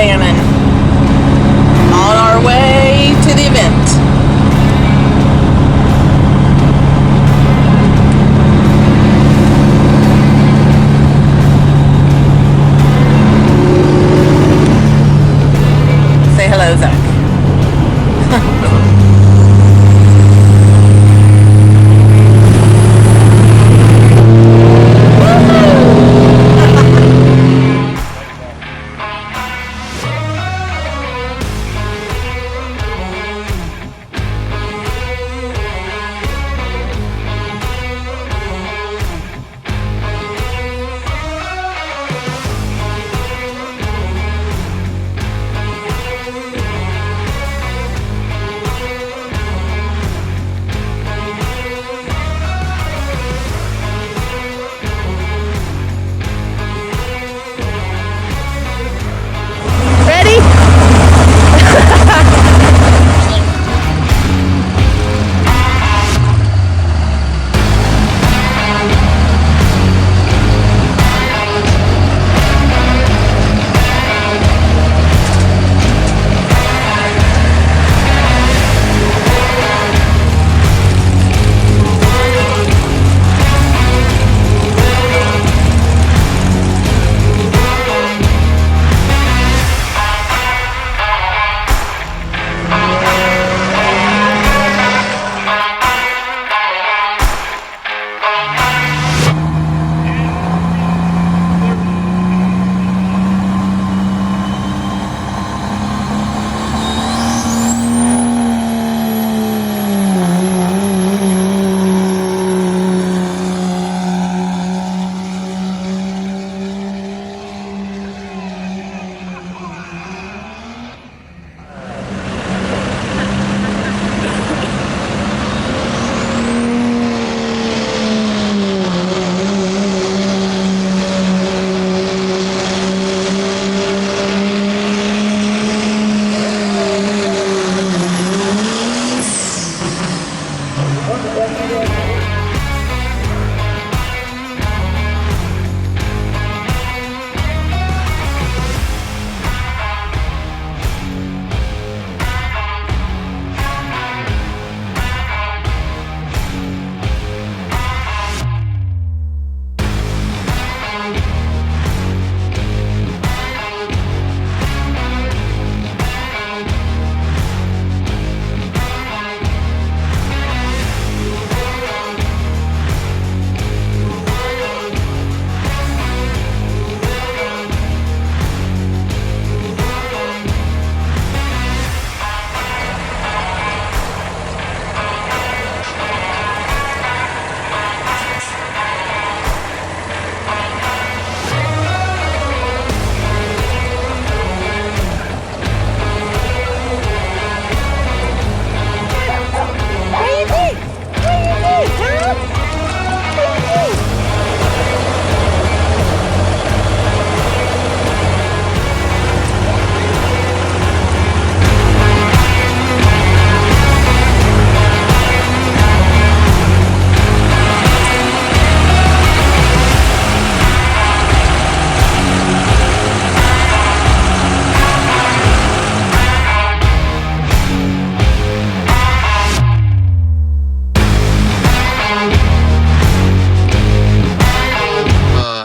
Bannon. On our way to the event. Say hello, Zach.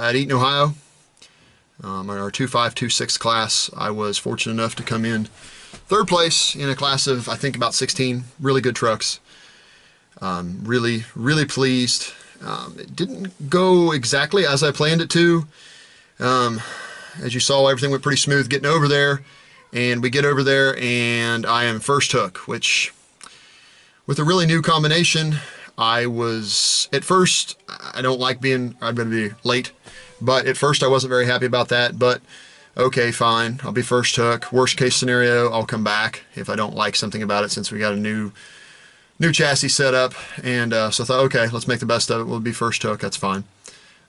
At Eaton, Ohio, in our 2526 class, I was fortunate enough to come in third place in a class of, I think, about 16 really good trucks. Really pleased. It didn't go exactly as I planned it to. As you saw, everything went pretty smooth getting over there, and we get over there and I am first hook, which with a really new combination, I was, at first, I don't like I'm going to be late, but at first I wasn't very happy about that, but okay, fine, I'll be first hook. Worst case scenario, I'll come back if I don't like something about it, since we got a new chassis set up, and so I thought, okay, let's make the best of it. We'll be first hook, that's fine.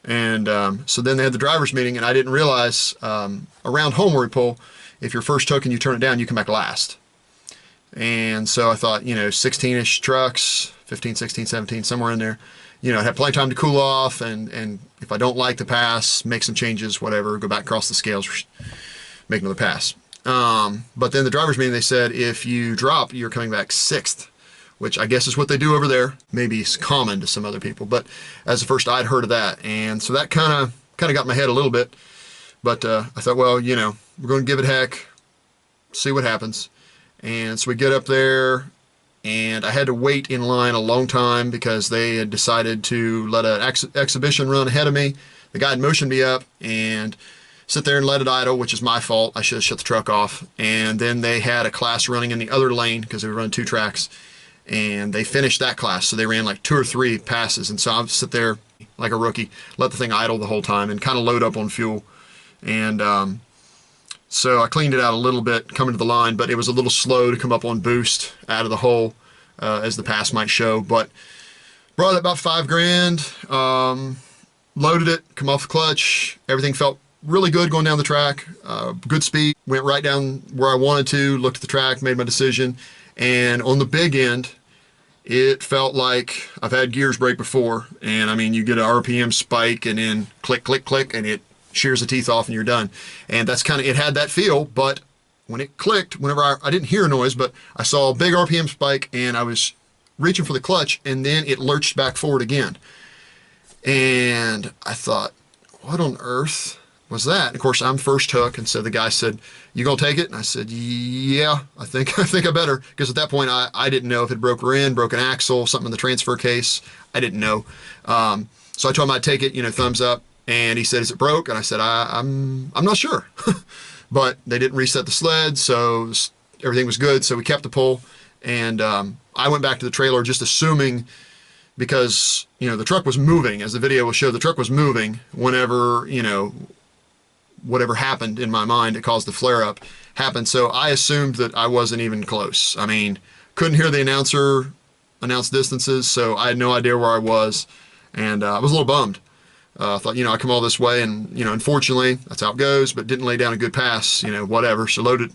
And so then they had the driver's meeting, and I didn't realize around homeward pull, if you're first hook and you turn it down, you come back last. And so I thought, 16-ish trucks, 15, 16, 17, somewhere in there, have plenty of time to cool off, and if I don't like the pass, make some changes, whatever, go back across the scales, make another pass. But then the driver's meeting, they said, if you drop, you're coming back 6th, which I guess is what they do over there. Maybe it's common to some other people, but as the first I'd heard of that. And so that kind of got in my head a little bit. But I thought, well, you know, we're going to give it a heck, see what happens. And so we get up there, and I had to wait in line a long time because they had decided to let an exhibition run ahead of me. The guy had motioned me up and sit there and let it idle, which is my fault. I should have shut the truck off. And then they had a class running in the other lane because they were running 2 tracks. And they finished that class, so they ran like 2 or 3 passes. And so I would sit there like a rookie, let the thing idle the whole time and kind of load up on fuel. And so I cleaned it out a little bit coming to the line, but it was a little slow to come up on boost out of the hole, as the pass might show. But brought it about $5,000, loaded it, come off the clutch. Everything felt really good going down the track, good speed. Went right down where I wanted to, looked at the track, made my decision. And on the big end, it felt like I've had gears break before. And I mean, you get an RPM spike and then click, click, click, and it shears the teeth off and you're done. And that's kind of, it had that feel, but when it clicked, whenever I didn't hear a noise, but I saw a big RPM spike and I was reaching for the clutch and then it lurched back forward again. And I thought, what on earth was that? And of course, I'm first hook, and so the guy said, "You gonna take it?" And I said, "Yeah, I think I better," because at that point I didn't know if it broke rear end, broke an axle, something in the transfer case. I didn't know. So I told him I'd take it, you know, thumbs up, and he said, "Is it broke?" And I said, I'm not sure." But they didn't reset the sled, so everything was good. So we kept the pull, and I went back to the trailer just assuming, because, you know, the truck was moving, as the video will show, the truck was moving whenever, you know, whatever happened in my mind that caused the flare-up happened. So I assumed that I wasn't even close. I mean, couldn't hear the announcer announce distances, so I had no idea where I was, and I was a little bummed. I thought, you know, I come all this way, and, you know, unfortunately, that's how it goes, but didn't lay down a good pass, you know, whatever. So loaded,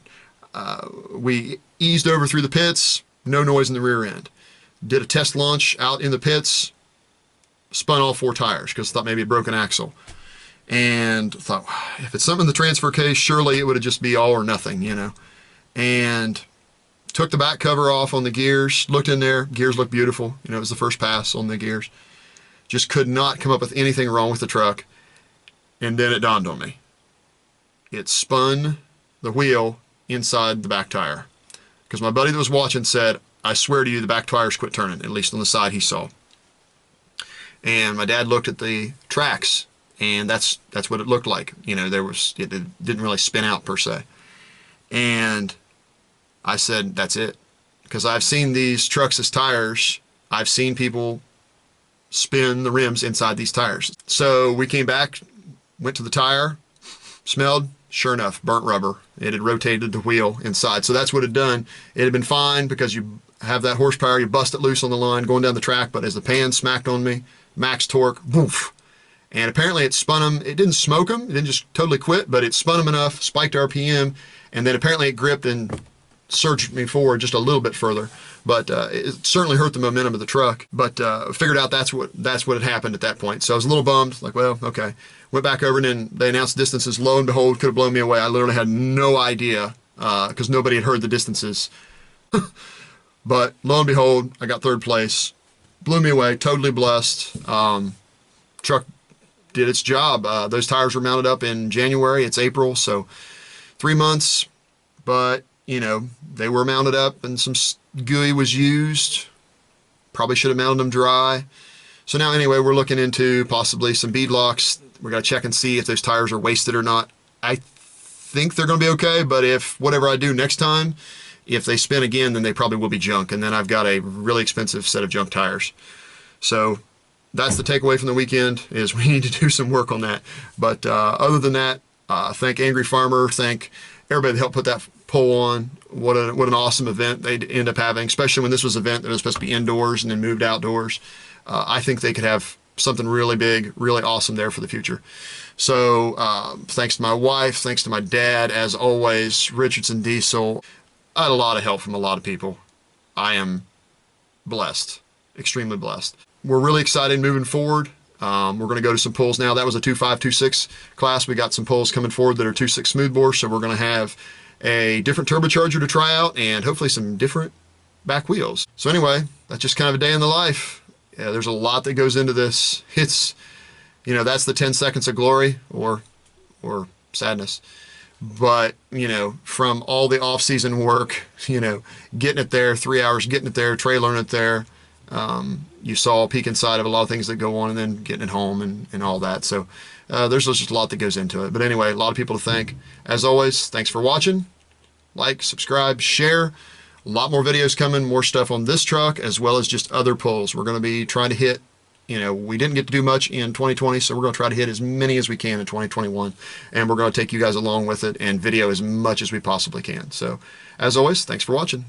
we eased over through the pits, no noise in the rear end. Did a test launch out in the pits, spun all 4 tires because I thought maybe it broke an axle. And thought, if it's something in the transfer case, surely it would have just be all or nothing, you know. And took the back cover off on the gears, looked in there, gears looked beautiful. You know, it was the first pass on the gears. Just could not come up with anything wrong with the truck. And then it dawned on me. It spun the wheel inside the back tire. Because my buddy that was watching said, "I swear to you, the back tires quit turning," at least on the side he saw. And my dad looked at the tracks, and that's what it looked like. You know, it didn't really spin out per se. And I said, that's it. Because I've seen these trucks as tires. I've seen people spin the rims inside these tires. So we came back, went to the tire, smelled, sure enough, burnt rubber. It had rotated the wheel inside. So that's what it had done. It had been fine because you have that horsepower, you bust it loose on the line going down the track, but as the pan smacked on me, max torque, woof. And apparently it spun them. It didn't smoke them. It didn't just totally quit, but it spun them enough, spiked RPM, and then apparently it gripped and surged me forward just a little bit further. But it certainly hurt the momentum of the truck. But figured out that's what had happened at that point. So I was a little bummed. Like, well, okay. Went back over, and then they announced distances. Lo and behold, could have blown me away. I literally had no idea because nobody had heard the distances. But lo and behold, I got 3rd place. Blew me away. Totally blessed. Truck did its job. Those tires were mounted up in January. It's April, so 3 months. But, you know, they were mounted up and some GUI was used. Probably should have mounted them dry. So now anyway, we're looking into possibly some bead locks. We're going to check and see if those tires are wasted or not. I think they're going to be okay, but if whatever I do next time, if they spin again, then they probably will be junk. And then I've got a really expensive set of junk tires. So that's the takeaway from the weekend, is we need to do some work on that. But other than that, thank Angry Farmer, thank everybody that helped put that pole on. What an awesome event they'd end up having, especially when this was an event that was supposed to be indoors and then moved outdoors. I think they could have something really big, really awesome there for the future. So thanks to my wife, thanks to my dad, as always, Richardson Diesel. I had a lot of help from a lot of people. I am blessed, extremely blessed. We're really excited moving forward. We're going to go to some pulls now. That was a 2.5, 2.6 class. We got some pulls coming forward that are 2.6 smoothbore, so we're going to have a different turbocharger to try out, and hopefully some different back wheels. So anyway, that's just kind of a day in the life. Yeah, there's a lot that goes into this. It's, you know, that's the 10 seconds of glory or sadness. But, you know, from all the off-season work, you know, getting it there, 3 hours, getting it there, trailering it there, you saw a peek inside of a lot of things that go on, and then getting it home and all that. So there's just a lot that goes into it. But anyway, a lot of people to thank. As always, thanks for watching. Like, subscribe, share. A lot more videos coming, more stuff on this truck, as well as just other pulls. We're going to be trying to hit, you know, we didn't get to do much in 2020, so we're going to try to hit as many as we can in 2021. And we're going to take you guys along with it and video as much as we possibly can. So, as always, thanks for watching.